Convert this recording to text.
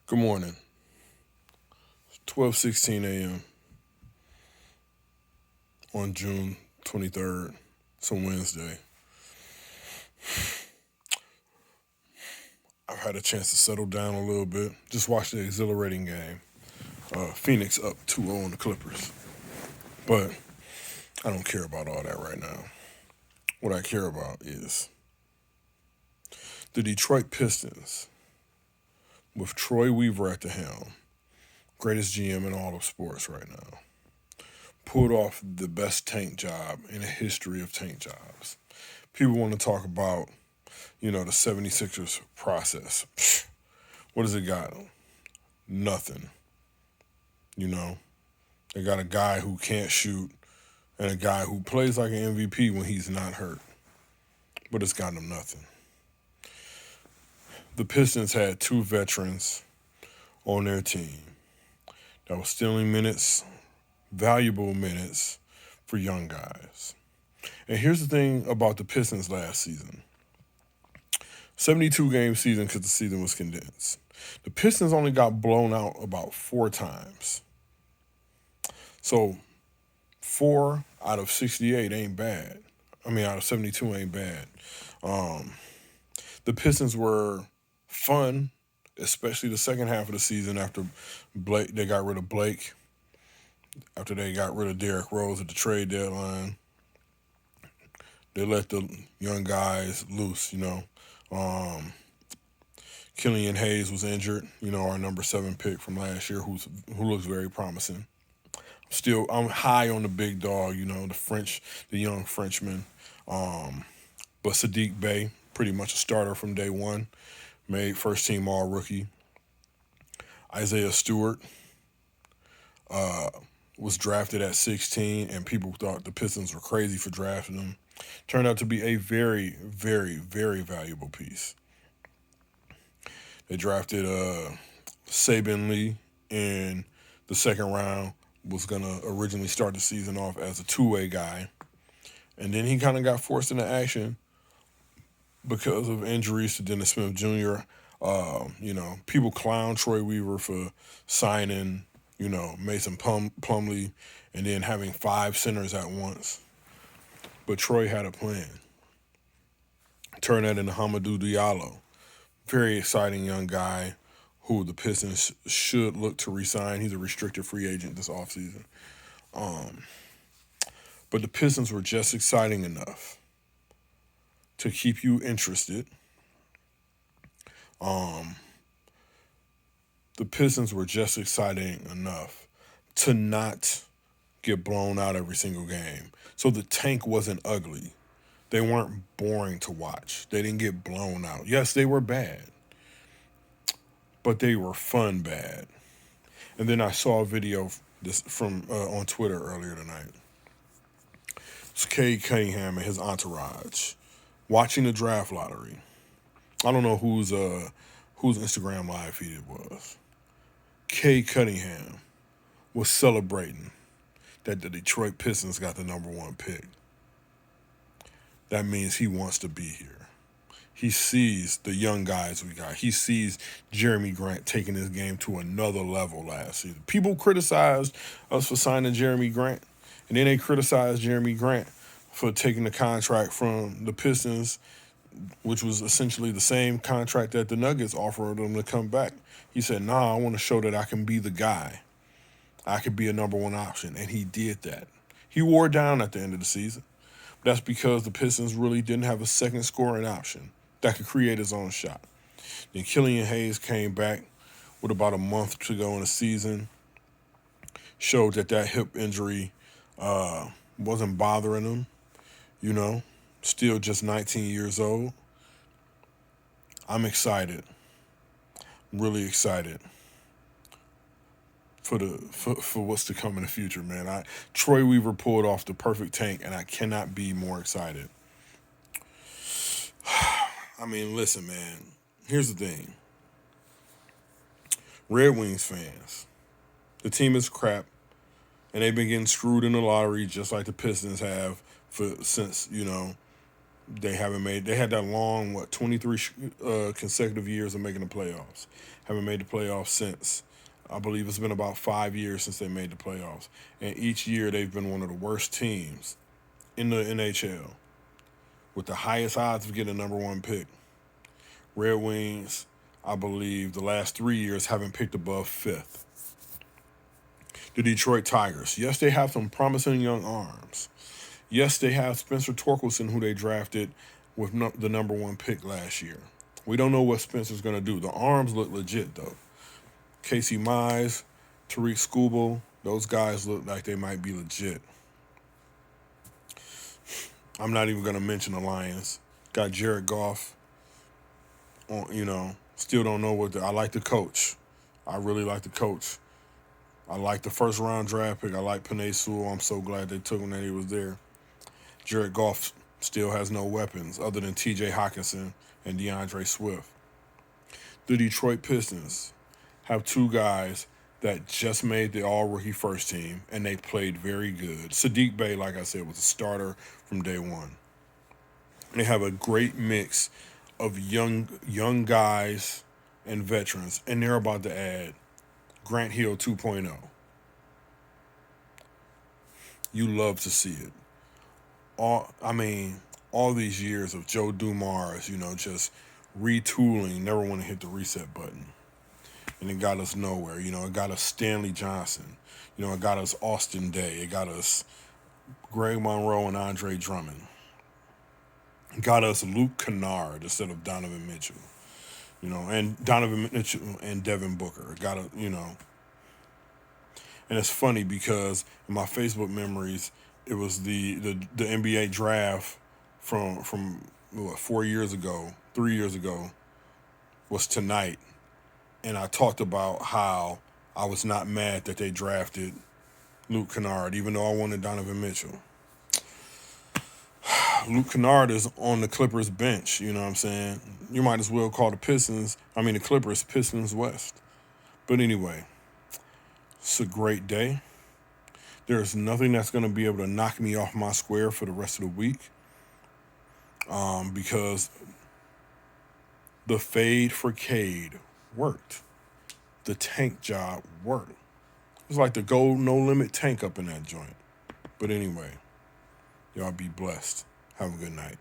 Good morning. 12:16 a.m. on June 23rd. It's a Wednesday. I've had a chance to settle down a little bit. Just watched the exhilarating game. Phoenix up 2-0 on the Clippers. But I don't care about all that right now. What I care about is the Detroit Pistons with Troy Weaver at the helm, greatest GM in all of sports right now, pulled off the best tank job in the history of tank jobs. People want to talk about, the 76ers process. What does it got? Nothing. They got a guy who can't shoot and a guy who plays like an MVP when he's not hurt. But it's got them nothing. The Pistons had two veterans on their team that was stealing minutes, valuable minutes for young guys. And here's the thing about the Pistons last season. 72-game season because the season was condensed. The Pistons only got blown out about 4 times. So 4 out of 68 ain't bad. Out of 72 ain't bad. The Pistons were fun, especially the second half of the season after they got rid of Blake, after they got rid of Derrick Rose at the trade deadline. They let the young guys loose, Killian Hayes was injured, our number 7 pick from last year, who looks very promising. I'm high on the big dog, the young Frenchman. But Sadiq Bey, pretty much a starter from day one, made first team all rookie. Isaiah Stewart was drafted at 16, and people thought the Pistons were crazy for drafting him. Turned out to be a very, very, very valuable piece. They drafted Saban Lee in the second round, was going to originally start the season off as a two-way guy. And then he kind of got forced into action because of injuries to Dennis Smith Jr. People clown Troy Weaver for signing, Mason Plumlee and then having 5 centers at once. But Troy had a plan. Turn that into Hamidou Diallo. Very exciting young guy who the Pistons should look to re-sign. He's a restricted free agent this offseason. But the Pistons were just exciting enough to keep you interested. The Pistons were just exciting enough to not get blown out every single game. So the tank wasn't ugly. They weren't boring to watch. They didn't get blown out. Yes, they were bad, but they were fun bad. And then I saw a video from on Twitter earlier tonight. It's Cade Cunningham and his entourage watching the draft lottery. I don't know whose Instagram live feed it was. Cade Cunningham was celebrating that the Detroit Pistons got the number 1 pick. That means he wants to be here. He sees the young guys we got. He sees Jeremy Grant taking this game to another level last season. People criticized us for signing Jeremy Grant, and then they criticized Jeremy Grant for taking the contract from the Pistons, which was essentially the same contract that the Nuggets offered him to come back. He said, I want to show that I can be the guy. I could be a number 1 option, and he did that. He wore down at the end of the season. That's because the Pistons really didn't have a second scoring option that could create his own shot. Then Killian Hayes came back with about a month to go in the season, showed that hip injury wasn't bothering him, still just 19 years old. I'm excited, really excited for what's to come in the future, man. Troy Weaver pulled off the perfect tank, and I cannot be more excited. Listen, man. Here's the thing. Red Wings fans, the team is crap, and they've been getting screwed in the lottery just like the Pistons have since They haven't made. They had that long 23 consecutive years of making the playoffs. Haven't made the playoffs since. I believe it's been about 5 years since they made the playoffs, and each year they've been one of the worst teams in the NHL with the highest odds of getting a number one pick. Red Wings, I believe, the last 3 years haven't picked above fifth. The Detroit Tigers, yes, they have some promising young arms. Yes, they have Spencer Torkelson, who they drafted with the number one pick last year. We don't know what Spencer's going to do. The arms look legit, though. Casey Mize, Tariq Skubal, those guys look like they might be legit. I'm not even going to mention the Lions. Got Jared Goff. Still don't know I like the coach. I really like the coach. I like the first round draft pick. I like Penei Sewell. I'm so glad they took him that he was there. Jared Goff still has no weapons other than T.J. Hockenson and DeAndre Swift. The Detroit Pistons have two guys that just made the all-rookie first team, and they played very good. Sadiq Bey, like I said, was a starter from day one. They have a great mix of young guys and veterans, and they're about to add Grant Hill 2.0. You love to see it. All these years of Joe Dumars, just retooling, never want to hit the reset button. And it got us nowhere. It got us Stanley Johnson. It got us Austin Day. It got us Greg Monroe and Andre Drummond. It got us Luke Kennard instead of Donovan Mitchell. And Donovan Mitchell and Devin Booker. And it's funny because in my Facebook memories, it was the NBA draft from 4 years ago, 3 years ago, was tonight. And I talked about how I was not mad that they drafted Luke Kennard, even though I wanted Donovan Mitchell. Luke Kennard is on the Clippers bench, you know what I'm saying? You might as well call the Clippers Pistons West. But anyway, it's a great day. There's nothing that's going to be able to knock me off my square for the rest of the week because the fade for Cade worked. The tank job worked. It's like the gold no limit tank up in that joint. But anyway, y'all be blessed. Have a good night.